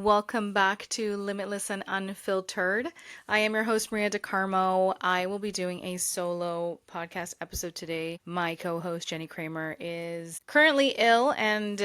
welcome back to Limitless and Unfiltered. I am your host, Maria DeCarmo. I will be doing a solo podcast episode today. My co host, Jenny Kramer, is currently ill and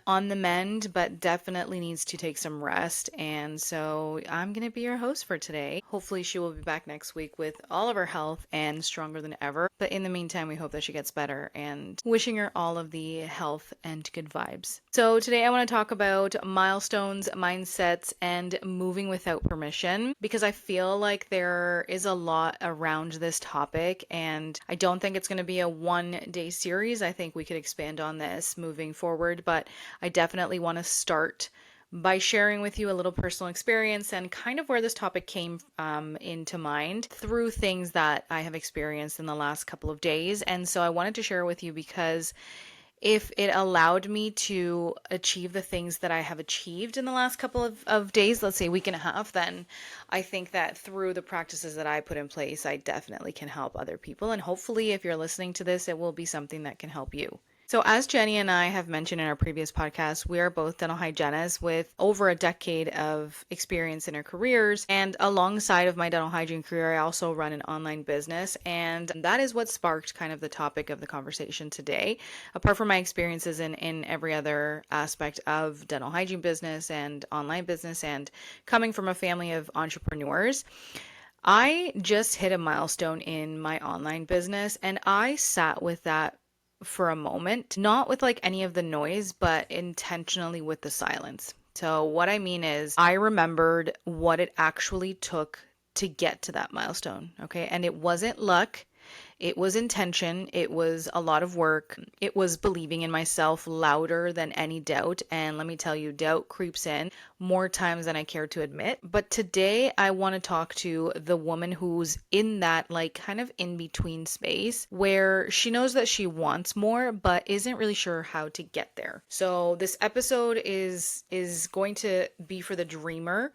on the mend, but definitely needs to take some rest. And so I'm going to be your host for today. Hopefully, she will be back next week with all of her health and stronger than ever. But in the meantime, we hope that she gets better and wishing her all of the health and good vibes. So today I want to talk about milestones, mindsets, and moving without permission because I feel like there is a lot around this topic and I don't think it's going to be a 1 day series. I think we could expand on this moving forward, but I definitely want to start by sharing with you a little personal experience and kind of where this topic came into mind through things that I have experienced in the last couple of days. And so I wanted to share with you because if it allowed me to achieve the things that I have achieved in the last couple of days, let's say week and a half, then I think that through the practices that I put in place, I definitely can help other people. And hopefully, if you're listening to this, it will be something that can help you. So, as Jenny and I have mentioned in our previous podcast, we are both dental hygienists with over a decade of experience in our careers. And alongside of my dental hygiene career, I also run an online business. And that is what sparked kind of the topic of the conversation today. Apart from my experiences in every other aspect of dental hygiene business and online business, and coming from a family of entrepreneurs, I just hit a milestone in my online business and I sat with that for a moment, not with like any of the noise, but intentionally with the silence. So, what I mean is, I remembered what it actually took to get to that milestone. Okay. And it wasn't luck. It was intention. It was a lot of work. It was believing in myself louder than any doubt. And let me tell you, doubt creeps in more times than I care to admit. But today I want to talk to the woman who's in that like kind of in between space where she knows that she wants more, but isn't really sure how to get there. So this episode is going to be for the dreamer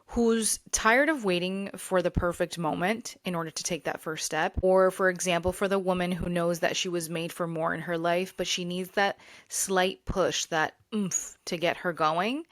who's tired of waiting for the perfect moment in order to take that first step. Or, for example, for the woman who knows that she was made for more in her life, but she needs that slight push, that oomph to get her going.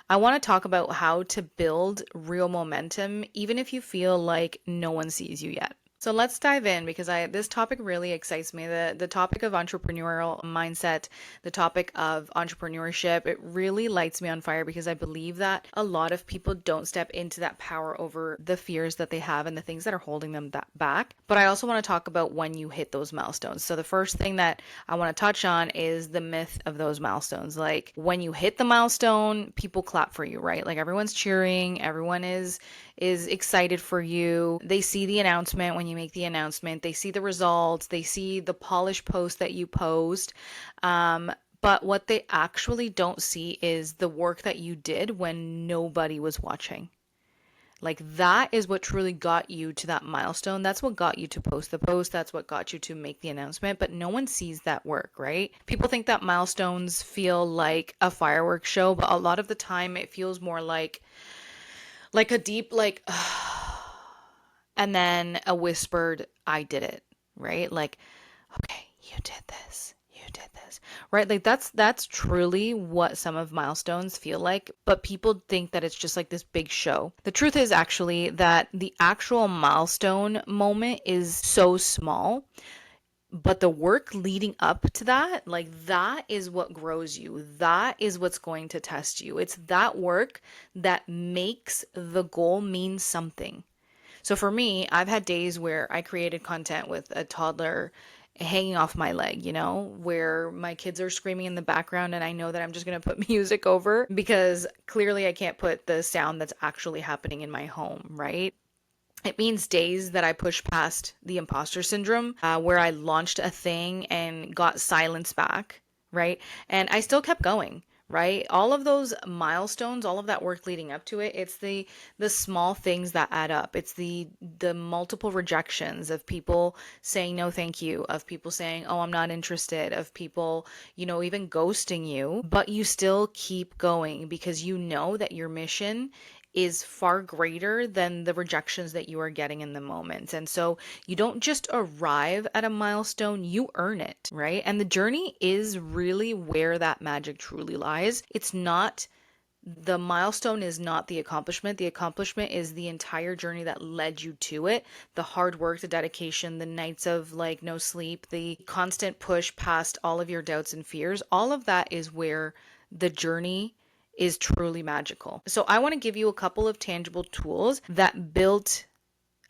I want to talk about how to build real momentum, even if you feel like no one sees you yet. So let's dive in because this topic really excites me. The topic of entrepreneurial mindset, the topic of entrepreneurship, it really lights me on fire because I believe that a lot of people don't step into that power over the fears that they have and the things that are holding them back. But I also want to talk about when you hit those milestones. So the first thing that I want to touch on is the myth of those milestones. Like when you hit the milestone, people clap for you, right? Like everyone's cheering, everyone is excited for you. They see the announcement when you make the announcement. They see the results. They see the polished post that you post. But what they actually don't see is the work that you did when nobody was watching. Like that is what truly got you to that milestone. That's what got you to post the post. That's what got you to make the announcement. But no one sees that work, right? People think that milestones feel like a fireworks show, but a lot of the time it feels more like a deep and then a whispered I did it, right? Like, okay, you did this, right? Like that's truly what some of milestones feel like, but people think that it's just like this big show. The truth is actually that the actual milestone moment is so small, but the work leading up to that, like that is what grows you. That is what's going to test you. It's that work that makes the goal mean something. So for me, I've had days where I created content with a toddler hanging off my leg, where my kids are screaming in the background and I know that I'm just going to put music over because clearly I can't put the sound that's actually happening in my home, right? It means days that I push past the imposter syndrome, where I launched a thing and got silence back, right? And I still kept going, right? All of those milestones, all of that work leading up to it, it's the small things that add up. It's the multiple rejections of people saying no thank you, of people saying, "Oh, I'm not interested," of people, even ghosting you, but you still keep going because you know that your mission is far greater than the rejections that you are getting in the moment. And so you don't just arrive at a milestone, you earn it, right? And the journey is really where that magic truly lies. It's not The milestone is not the accomplishment. The accomplishment is the entire journey that led you to it. The hard work, the dedication, the nights of like no sleep, the constant push past all of your doubts and fears. All of that is where the journey is truly magical. So I want to give you a couple of tangible tools that built,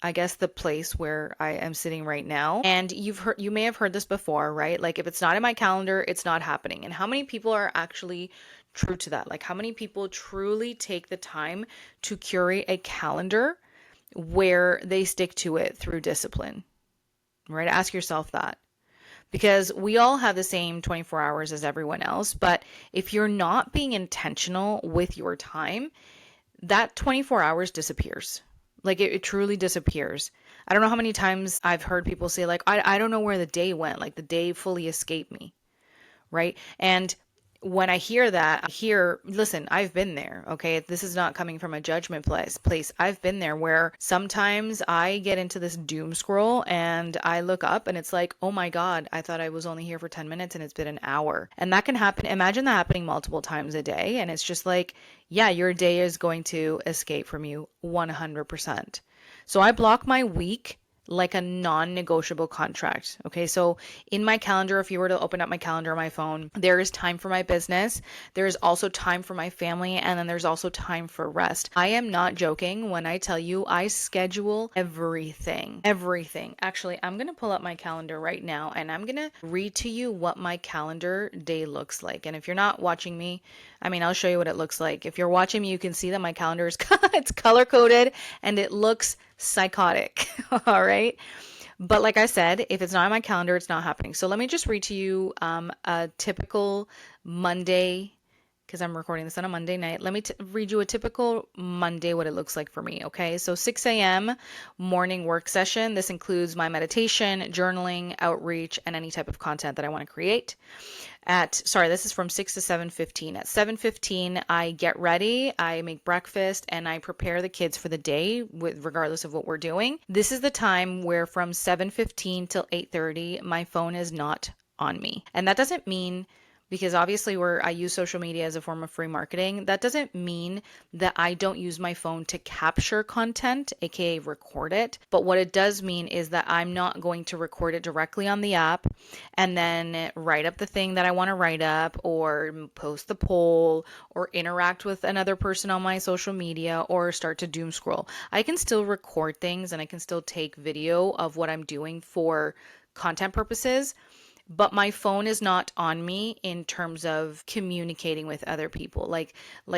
I guess, the place where I am sitting right now. And you may have heard this before, right? Like if it's not in my calendar, it's not happening. And how many people are actually true to that? Like how many people truly take the time to curate a calendar where they stick to it through discipline, right? Ask yourself that. Because we all have the same 24 hours as everyone else, but if you're not being intentional with your time, that 24 hours disappears. Like it truly disappears. I don't know how many times I've heard people say, like, I don't know where the day went. Like the day fully escaped me. Right. And when I hear that, listen, I've been there. Okay. This is not coming from a judgment place. I've been there where sometimes I get into this doom scroll and I look up and it's like, oh my God, I thought I was only here for 10 minutes and it's been an hour. And that can happen. Imagine that happening multiple times a day. And it's just like, yeah, your day is going to escape from you 100%. So I block my week like a non-negotiable contract. Okay, so in my calendar, if you were to open up my calendar on my phone, there is time for my business. There is also time for my family, and then there's also time for rest. I am not joking when I tell you I schedule everything. Everything. Actually, I'm going to pull up my calendar right now and I'm going to read to you what my calendar day looks like. And if you're not watching me, I mean, I'll show you what it looks like. If you're watching me, you can see that my calendar is it's color coded and it looks psychotic. All right. But like I said, if it's not on my calendar, it's not happening. So let me just read to you a typical Monday, because I'm recording this on a Monday night. Let me read you a typical Monday, what it looks like for me. Okay. So 6 a.m. morning work session. This includes my meditation, journaling, outreach, and any type of content that I want to create. This is from 6 to 7:15. At 7:15, I get ready, I make breakfast, and I prepare the kids for the day, regardless of what we're doing. This is the time where from 7:15 till 8:30, my phone is not on me. And that doesn't mean, because obviously I use social media as a form of free marketing. That doesn't mean that I don't use my phone to capture content, aka record it. But what it does mean is that I'm not going to record it directly on the app and then write up the thing that I want to write up or post the poll or interact with another person on my social media or start to doom scroll. I can still record things and I can still take video of what I'm doing for content purposes, but my phone is not on me in terms of communicating with other people. Like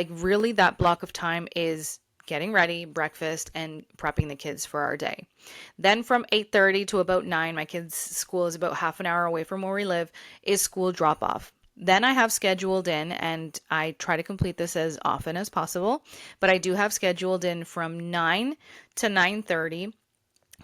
really that block of time is getting ready, breakfast, and prepping the kids for our day. Then from 8:30 to about 9, my kids' school is about half an hour away from where we live, is school drop off. Then I have scheduled in, and I try to complete this as often as possible, but I do have scheduled in from 9 to 9:30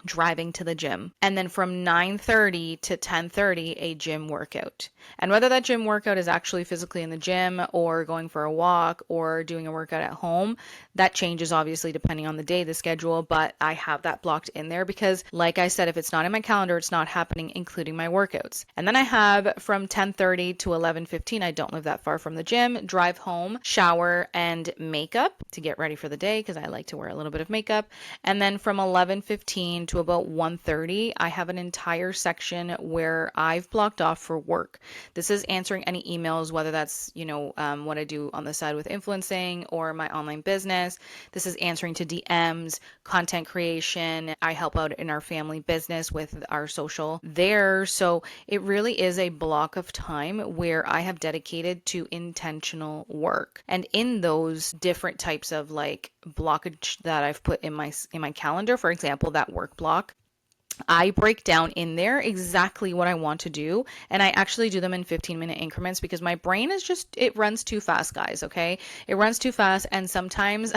driving to the gym. And then from 9:30 to 10:30, a gym workout. And whether that gym workout is actually physically in the gym or going for a walk or doing a workout at home, that changes obviously depending on the day, the schedule, but I have that blocked in there because like I said, if it's not in my calendar, it's not happening, including my workouts. And then I have from 10:30 to 11:15, I don't live that far from the gym, drive home, shower, and makeup to get ready for the day because I like to wear a little bit of makeup. And then from 11:15 to about 1:30, I have an entire section where I've blocked off for work. This is answering any emails, whether that's, what I do on the side with influencing or my online business. This is answering to DMs, content creation. I help out in our family business with our social there. So it really is a block of time where I have dedicated to intentional work. And in those different types of like blockage that I've put in my calendar, for example, that work block, I break down in there exactly what I want to do, and I actually do them in 15-minute increments because my brain is it runs too fast, guys, okay? It runs too fast, and sometimes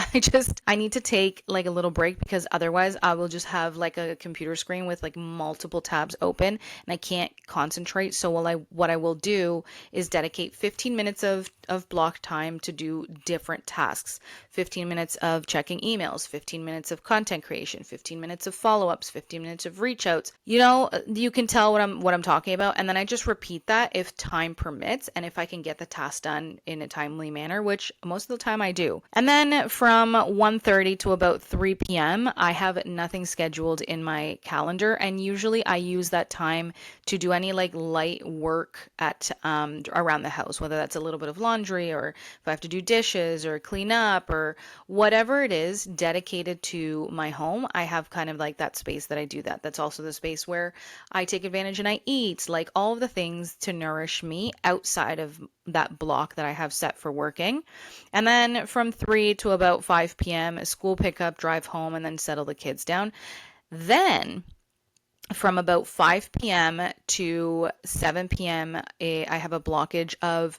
I need to take like a little break because otherwise I will just have like a computer screen with like multiple tabs open and I can't concentrate. So what I will do is dedicate 15 minutes of block time to do different tasks. 15 minutes of checking emails, 15 minutes of content creation, 15 minutes of follow-ups, 15 minutes of reach outs, you can tell what I'm talking about. And then I just repeat that if time permits and if I can get the task done in a timely manner, which most of the time I do. And then from 1:30 to about 3 p.m., I have nothing scheduled in my calendar. And usually I use that time to do any like light work at around the house, whether that's a little bit of laundry or if I have to do dishes or clean up or whatever it is dedicated to my home. I have kind of like that space that I do that. That's also the space where I take advantage and I eat, like all of the things to nourish me outside of that block that I have set for working. And then from 3 to about 5 p.m., school pickup, drive home, and then settle the kids down. Then from about 5 p.m. to 7 p.m., I have a blockage of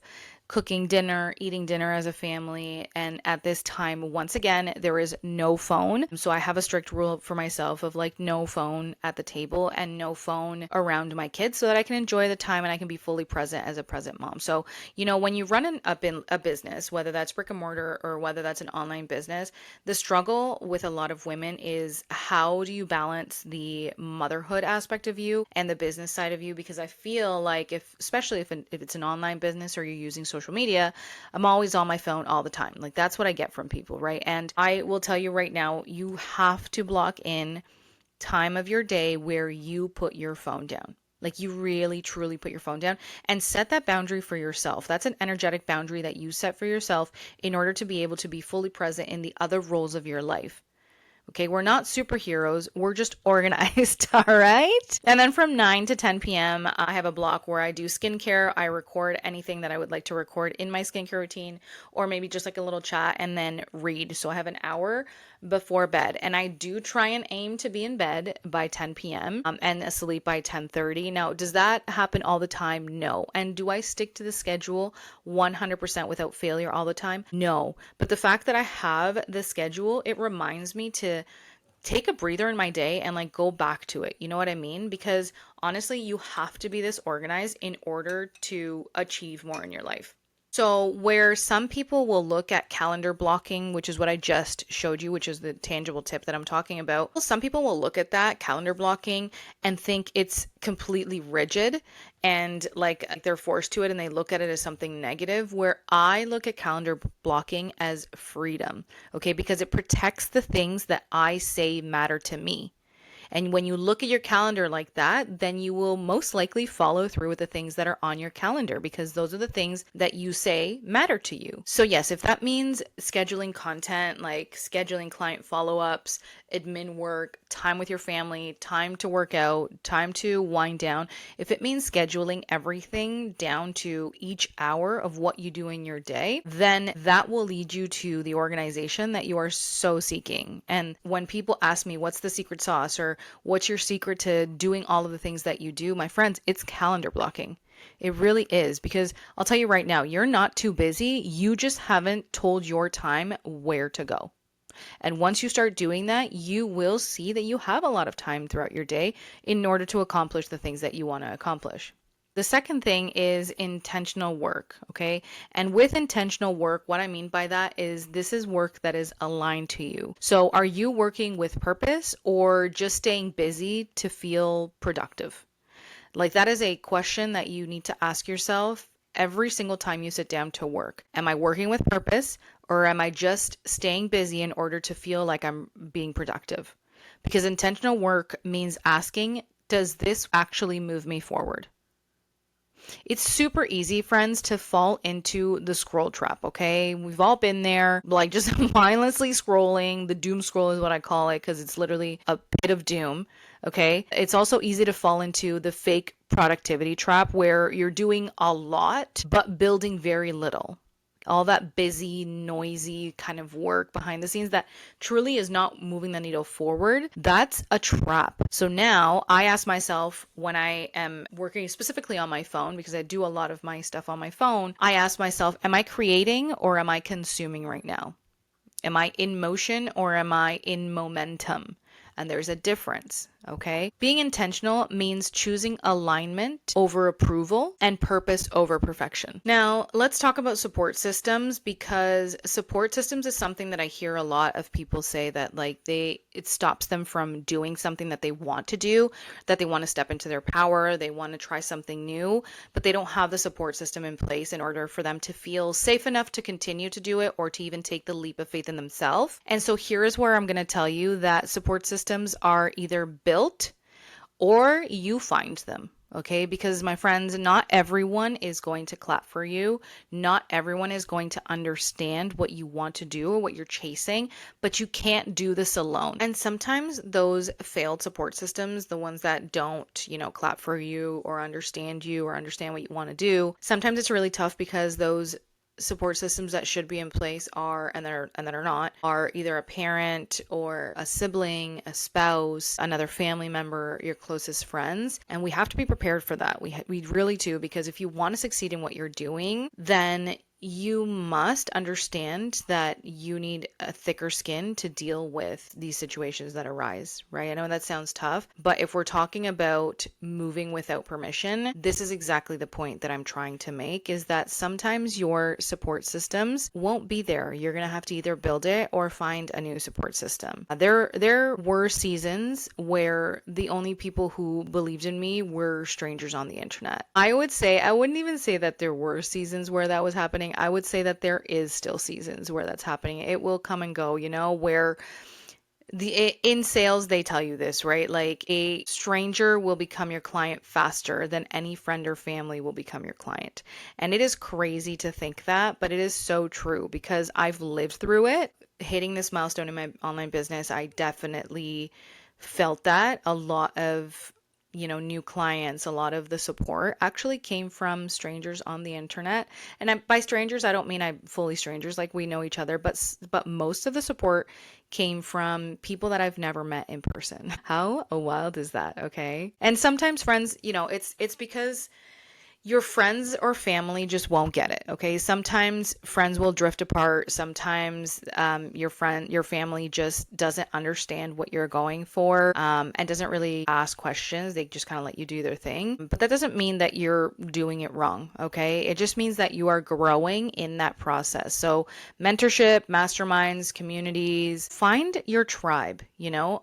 cooking dinner, eating dinner as a family. And at this time, once again, there is no phone. So I have a strict rule for myself of like no phone at the table and no phone around my kids so that I can enjoy the time and I can be fully present as a present mom. So, when you run a business, whether that's brick and mortar or whether that's an online business, the struggle with a lot of women is how do you balance the motherhood aspect of you and the business side of you? Because I feel like especially if it's an online business or you're using social media, I'm always on my phone all the time. Like that's what I get from people, right? And I will tell you right now, you have to block in time of your day where you put your phone down. Like you really, truly put your phone down and set that boundary for yourself. That's an energetic boundary that you set for yourself in order to be able to be fully present in the other roles of your life. Okay, we're not superheroes. We're just organized, all right? And then from 9 to 10 p.m., I have a block where I do skincare. I record anything that I would like to record in my skincare routine, or maybe just like a little chat and then read. So I have an hour before bed. And I do try and aim to be in bed by 10 p.m. And asleep by 10:30. Now, does that happen all the time? No. And do I stick to the schedule 100% without failure all the time? No. But the fact that I have the schedule, it reminds me to take a breather in my day and like go back to it. You know what I mean? Because honestly, you have to be this organized in order to achieve more in your life. So where some people will look at calendar blocking, which is what I just showed you, which is the tangible tip that I'm talking about. Some people will look at that calendar blocking and think it's completely rigid and like they're forced to it and they look at it as something negative, where I look at calendar blocking as freedom, okay? Because it protects the things that I say matter to me. And when you look at your calendar like that, then you will most likely follow through with the things that are on your calendar because those are the things that you say matter to you. So yes, if that means scheduling content, like scheduling client follow-ups, admin work, time with your family, time to work out, time to wind down, if it means scheduling everything down to each hour of what you do in your day, then that will lead you to the organization that you are so seeking. And when people ask me, what's the secret sauce or what's your secret to doing all of the things that you do, my friends, it's calendar blocking. It really is, because I'll tell you right now, you're not too busy. You just haven't told your time where to go. And once you start doing that, you will see that you have a lot of time throughout your day in order to accomplish the things that you want to accomplish. The second thing is intentional work, okay? And with intentional work, what I mean by that is this is work that is aligned to you. So are you working with purpose or just staying busy to feel productive? Like that is a question that you need to ask yourself every single time you sit down to work. Am I working with purpose or am I just staying busy in order to feel like I'm being productive? Because intentional work means asking, does this actually move me forward? It's super easy, friends, to fall into the scroll trap, okay? We've all been there, like just mindlessly scrolling. The doom scroll is what I call it because it's literally a pit of doom, okay? It's also easy to fall into the fake productivity trap where you're doing a lot but building very little. All that busy, noisy kind of work behind the scenes that truly is not moving the needle forward, that's a trap. So now I ask myself when I am working specifically on my phone, because I do a lot of my stuff on my phone, I ask myself, am I creating or am I consuming right now? Am I in motion or am I in momentum? And there's a difference, Okay. Being intentional means choosing alignment over approval and purpose over perfection. Now, let's talk about support systems, because support systems is something that I hear a lot of people say that it stops them from doing something that they want to do, that they want to step into their power, they want to try something new, but they don't have the support system in place in order for them to feel safe enough to continue to do it or to even take the leap of faith in themselves. And so here is where I'm going to tell you that support systems are either built or you find them. Okay, because my friends, not everyone is going to clap for you. Not everyone is going to understand what you want to do or what you're chasing, but you can't do this alone. And sometimes those failed support systems, the ones that don't, clap for you or understand what you want to do, sometimes it's really tough because those support systems that should be in place that are not are either a parent or a sibling, a spouse, another family member, your closest friends, and we have to be prepared for that. We really do, because if you want to succeed in what you're doing, then you must understand that you need a thicker skin to deal with these situations that arise, right? I know that sounds tough, but if we're talking about moving without permission, this is exactly the point that I'm trying to make, is that sometimes your support systems won't be there. You're going to have to either build it or find a new support system. There were seasons where the only people who believed in me were strangers on the internet. I wouldn't even say that there were seasons where that was happening. I would say that there is still seasons where that's happening. It will come and go, where in sales, they tell you this, right? Like, a stranger will become your client faster than any friend or family will become your client. And it is crazy to think that, but it is so true, because I've lived through it. Hitting this milestone in my online business, I definitely felt that a lot of new clients, a lot of the support actually came from strangers on the internet. And by strangers, I don't mean I'm fully strangers, like we know each other, but most of the support came from people that I've never met in person. How wild is that? Okay. And sometimes friends, it's because your friends or family just won't get it. Okay. Sometimes friends will drift apart. Sometimes your family just doesn't understand what you're going for, and doesn't really ask questions. They just kind of let you do their thing. But that doesn't mean that you're doing it wrong. Okay. It just means that you are growing in that process. So mentorship, masterminds, communities, find your tribe.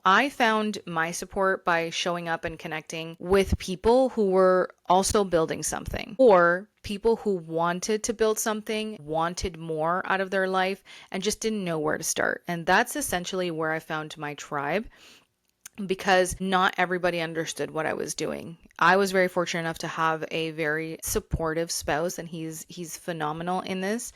I found my support by showing up and connecting with people who were also building something, or people who wanted to build something, wanted more out of their life, and just didn't know where to start. And that's essentially where I found my tribe, because not everybody understood what I was doing. I was very fortunate enough to have a very supportive spouse, and he's phenomenal in this,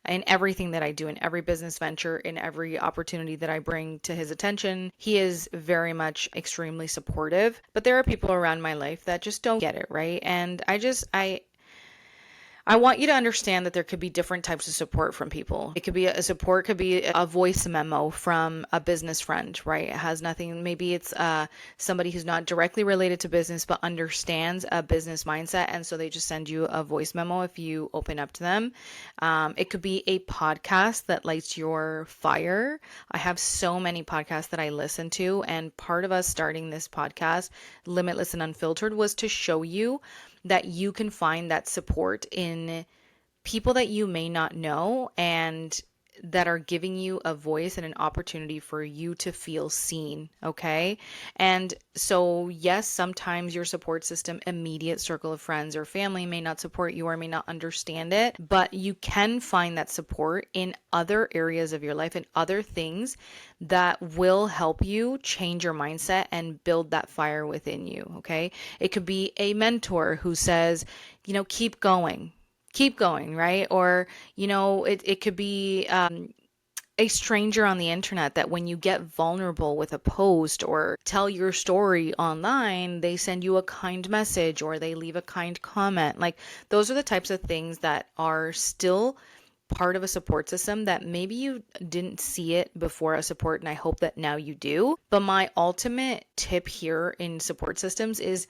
in everything that I do, in every business venture, in every opportunity that I bring to his attention. He is very much extremely supportive, but there are people around my life that just don't get it, right? And I want you to understand that there could be different types of support from people. It could be could be a voice memo from a business friend, right? It has nothing, maybe it's somebody who's not directly related to business, but understands a business mindset. And so they just send you a voice memo if you open up to them. It could be a podcast that lights your fire. I have so many podcasts that I listen to. And part of us starting this podcast, Limitless and Unfiltered, was to show you that you can find that support in people that you may not know, and that are giving you a voice and an opportunity for you to feel seen. Okay. And so, yes, sometimes your support system, immediate circle of friends or family, may not support you or may not understand it, but you can find that support in other areas of your life and other things that will help you change your mindset and build that fire within you. Okay. It could be a mentor who says, keep going, right? Or, it could be a stranger on the internet that when you get vulnerable with a post or tell your story online, they send you a kind message or they leave a kind comment. Like, those are the types of things that are still part of a support system that maybe you didn't see it before a support, and I hope that now you do. But my ultimate tip here in support systems is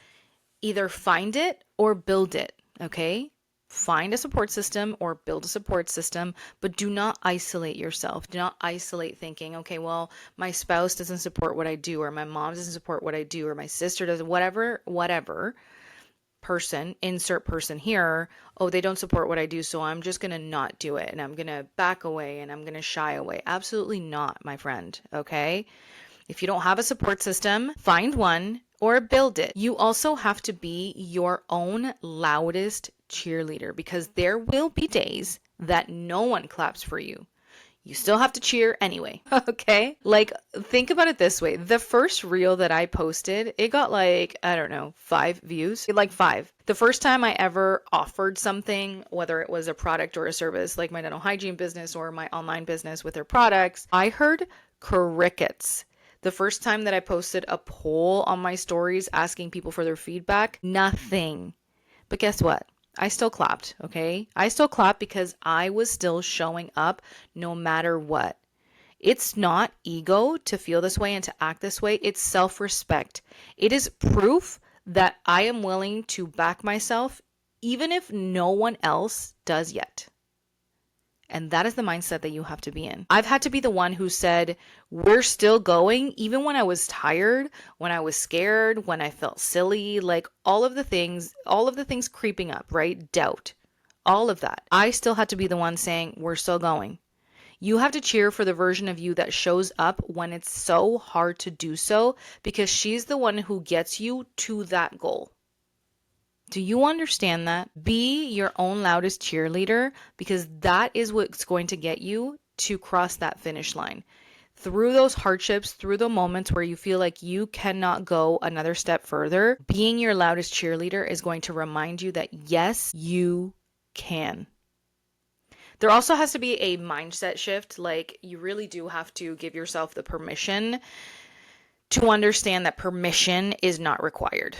either find it or build it. Okay. find a support system or build a support system, but do not isolate yourself. Do not isolate thinking, okay, well, my spouse doesn't support what I do, or my mom doesn't support what I do, or my sister doesn't, whatever person, insert person here, oh, they don't support what I do, so I'm just going to not do it and I'm going to back away and I'm going to shy away. Absolutely not, my friend, okay? If you don't have a support system, find one or build it. You also have to be your own loudest cheerleader, because there will be days that no one claps for you. You still have to cheer anyway, okay? Like, think about it this way. The first reel that I posted, it got like, I don't know, 5 views. Like 5. The first time I ever offered something, whether it was a product or a service, like my dental hygiene business or my online business with their products, I heard crickets. The first time that I posted a poll on my stories asking people for their feedback, nothing. But guess what? I still clapped, okay? I still clapped because I was still showing up no matter what. It's not ego to feel this way and to act this way. It's self-respect. It is proof that I am willing to back myself even if no one else does yet. And that is the mindset that you have to be in. I've had to be the one who said, we're still going, even when I was tired, when I was scared, when I felt silly, like all of the things creeping up, right? Doubt, all of that. I still had to be the one saying, we're still going. You have to cheer for the version of you that shows up when it's so hard to do so, because she's the one who gets you to that goal. Do you understand that? Be your own loudest cheerleader, because that is what's going to get you to cross that finish line. Through those hardships, through the moments where you feel like you cannot go another step further, being your loudest cheerleader is going to remind you that yes, you can. There also has to be a mindset shift. Like, you really do have to give yourself the permission to understand that permission is not required.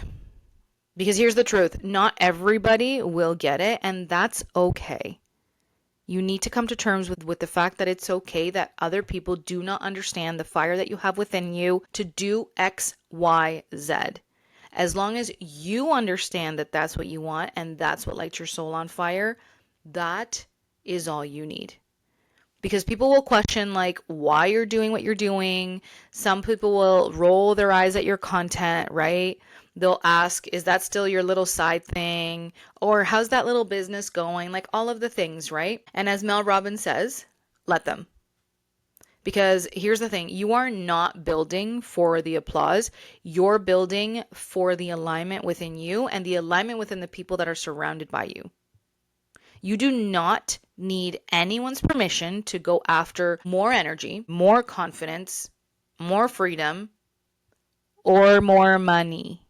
Because here's the truth, not everybody will get it, and that's okay. You need to come to terms with the fact that it's okay that other people do not understand the fire that you have within you to do X, Y, Z. As long as you understand that that's what you want and that's what lights your soul on fire, that is all you need. Because people will question like why you're doing what you're doing. Some people will roll their eyes at your content, right? They'll ask, is that still your little side thing? Or how's that little business going? Like all of the things, right? And as Mel Robbins says, let them. Because here's the thing, you are not building for the applause. You're building for the alignment within you and the alignment within the people that are surrounded by you. You do not need anyone's permission to go after more energy, more confidence, more freedom, or more money.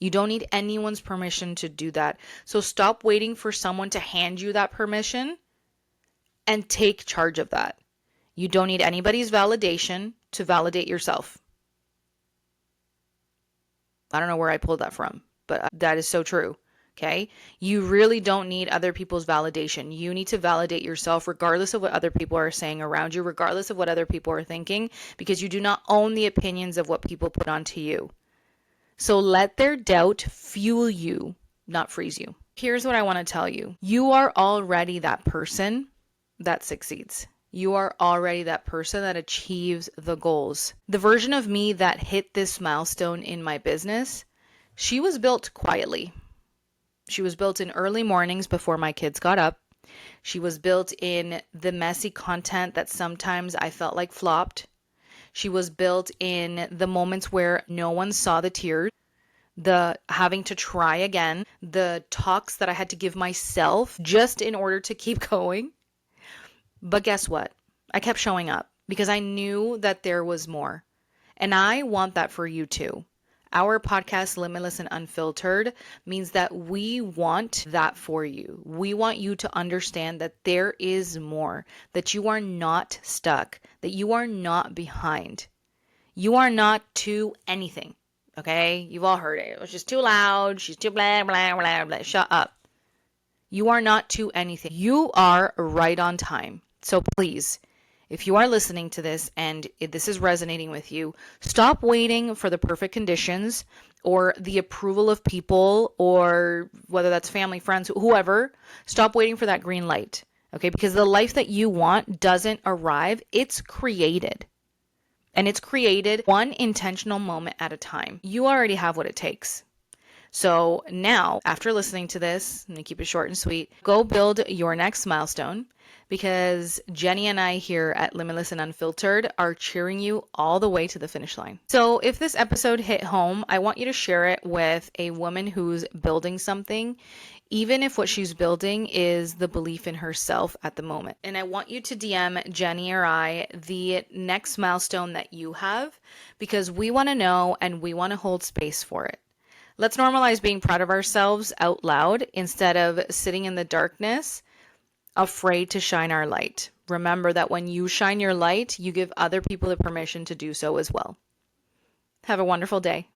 You don't need anyone's permission to do that. So stop waiting for someone to hand you that permission and take charge of that. You don't need anybody's validation to validate yourself. I don't know where I pulled that from, but that is so true. Okay? You really don't need other people's validation. You need to validate yourself regardless of what other people are saying around you, regardless of what other people are thinking, because you do not own the opinions of what people put onto you. So let their doubt fuel you, not freeze you. Here's what I want to tell you. You are already that person that succeeds. You are already that person that achieves the goals. The version of me that hit this milestone in my business, she was built quietly. She was built in early mornings before my kids got up. She was built in the messy content that sometimes I felt like flopped. She was built in the moments where no one saw the tears, the having to try again, the talks that I had to give myself just in order to keep going. But guess what? I kept showing up because I knew that there was more. And I want that for you too. Our podcast, Limitless and Unfiltered, means that we want that for you. We want you to understand that there is more, that you are not stuck, that you are not behind. You are not too anything, okay? You've all heard it. It was just too loud. She's too blah, blah, blah, blah. Shut up. You are not too anything. You are right on time. So please, if you are listening to this and this is resonating with you, stop waiting for the perfect conditions or the approval of people, or whether that's family, friends, whoever. Stop waiting for that green light, okay? Because the life that you want doesn't arrive, it's created. And it's created one intentional moment at a time. You already have what it takes. So now, after listening to this, I'm going to keep it short and sweet, go build your next milestone, because Jenny and I here at Limitless and Unfiltered are cheering you all the way to the finish line. So if this episode hit home, I want you to share it with a woman who's building something, even if what she's building is the belief in herself at the moment. And I want you to DM Jenny or I the next milestone that you have, because we want to know and we want to hold space for it. Let's normalize being proud of ourselves out loud instead of sitting in the darkness, afraid to shine our light. Remember that when you shine your light, you give other people the permission to do so as well. Have a wonderful day.